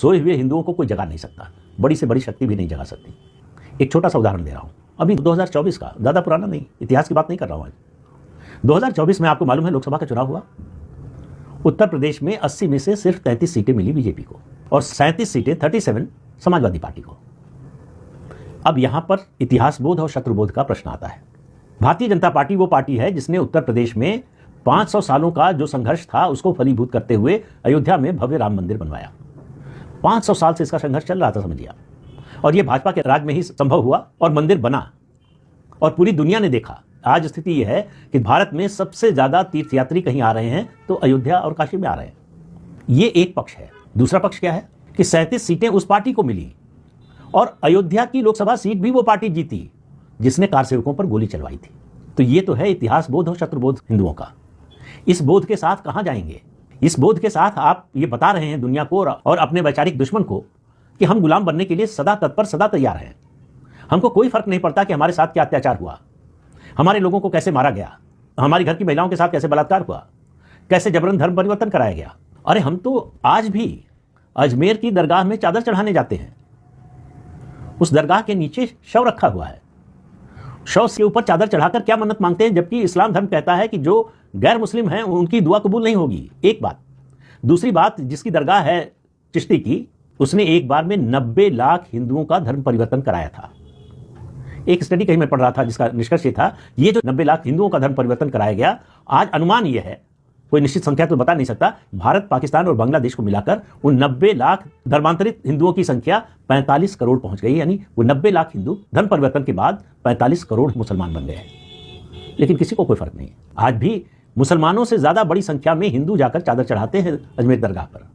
सोए हुए हिंदुओं को कोई जगा नहीं सकता, बड़ी से बड़ी शक्ति भी नहीं जगा सकती। एक छोटा सा उदाहरण दे रहा हूँ, अभी 2024 का, ज़्यादा पुराना नहीं, इतिहास की बात नहीं कर रहा हूँ आज। 2024 में आपको मालूम है लोकसभा का चुनाव हुआ। उत्तर प्रदेश में 80 में से सिर्फ 33 सीटें मिली बीजेपी को और 37 सीटें 37 समाजवादी पार्टी को। अब यहां पर इतिहास बोध और शत्रुबोध का प्रश्न आता है। भारतीय जनता पार्टी वो पार्टी है जिसने उत्तर प्रदेश में 500 सालों का जो संघर्ष था उसको फलीभूत करते हुए अयोध्या में भव्य राम मंदिर बनवाया। 500 साल से इसका संघर्ष चल रहा था, समझिए, और यह भाजपा के राज में ही संभव हुआ और मंदिर बना और पूरी दुनिया ने देखा। आज स्थिति यह है कि भारत में सबसे ज्यादा तीर्थयात्री कहीं आ रहे हैं तो अयोध्या और काशी में आ रहे हैं। ये एक पक्ष है। दूसरा पक्ष क्या है कि 37 सीटें उस पार्टी को मिली और अयोध्या की लोकसभा सीट भी वो पार्टी जीती जिसने कार सेवकों पर गोली चलवाई थी। तो ये तो है इतिहास बोध और शत्रुबोध हिंदुओं का। इस बोध के साथ कहां जाएंगे? इस बोध के साथ आप ये बता रहे हैं दुनिया को और अपने वैचारिक दुश्मन को कि हम गुलाम बनने के लिए सदा तत्पर, सदा तैयार हैं। हमको कोई फर्क नहीं पड़ता कि हमारे साथ क्या अत्याचार हुआ, हमारे लोगों को कैसे मारा गया, हमारी घर की महिलाओं के साथ कैसे बलात्कार हुआ, कैसे जबरन धर्म परिवर्तन कराया गया। अरे हम तो आज भी अजमेर की दरगाह में चादर चढ़ाने जाते हैं। उस दरगाह के नीचे शव रखा हुआ है, शव के ऊपर चादर चढ़ाकर क्या मन्नत मांगते हैं, जबकि इस्लाम धर्म कहता है कि जो गैर मुस्लिम हैं उनकी दुआ कबूल नहीं होगी। एक बात। दूसरी बात, जिसकी दरगाह है चिश्ती की, उसने एक बार में 90 लाख हिंदुओं का धर्म परिवर्तन कराया था। एक स्टडी कहीं मैं पढ़ रहा था जिसका निष्कर्ष ये था, ये जो 90 लाख हिंदुओं का धर्म परिवर्तन कराया गया, आज अनुमान ये है, कोई निश्चित संख्या तो बता नहीं सकता, भारत, पाकिस्तान और बांग्लादेश को मिलाकर उन 90 लाख धर्मांतरित हिंदुओं की संख्या 45 करोड़ पहुंच गई। यानी वो 90 लाख हिंदू धर्म परिवर्तन के बाद 45 करोड़ मुसलमान बन गए। लेकिन किसी को कोई फर्क नहीं। आज भी मुसलमानों से ज्यादा बड़ी संख्या में हिंदू जाकर चादर चढ़ाते हैं अजमेर दरगाह पर।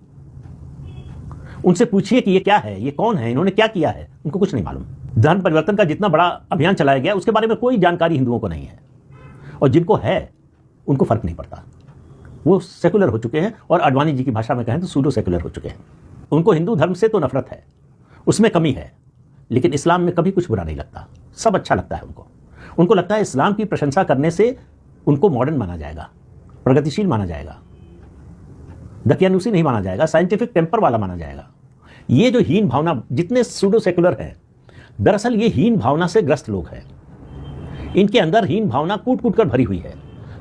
उनसे पूछिए कि ये क्या है, ये कौन है, इन्होंने क्या किया है, उनको कुछ नहीं मालूम। धर्म परिवर्तन का जितना बड़ा अभियान चलाया गया उसके बारे में कोई जानकारी हिंदुओं को नहीं है, और जिनको है उनको फर्क नहीं पड़ता। वो सेकुलर हो चुके हैं और आडवाणी जी की भाषा में कहें तो सूडो सेकुलर हो चुके हैं। उनको हिंदू धर्म से तो नफरत है, उसमें कमी है, लेकिन इस्लाम में कभी कुछ बुरा नहीं लगता, सब अच्छा लगता है उनको। उनको लगता है इस्लाम की प्रशंसा करने से उनको मॉडर्न माना जाएगा, प्रगतिशील माना जाएगा, दकियानुसी नहीं माना जाएगा, साइंटिफिक टेम्पर वाला माना जाएगा। ये जो हीन भावना, जितने सूडो सेकुलर हैं, दरअसल ये हीन भावना से ग्रस्त लोग हैं। इनके अंदर हीन भावना कूट कूट कर भरी हुई है,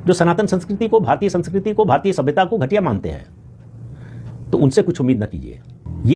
जो सनातन संस्कृति को, भारतीय संस्कृति को, भारतीय सभ्यता को घटिया मानते हैं। तो उनसे कुछ उम्मीद न कीजिए।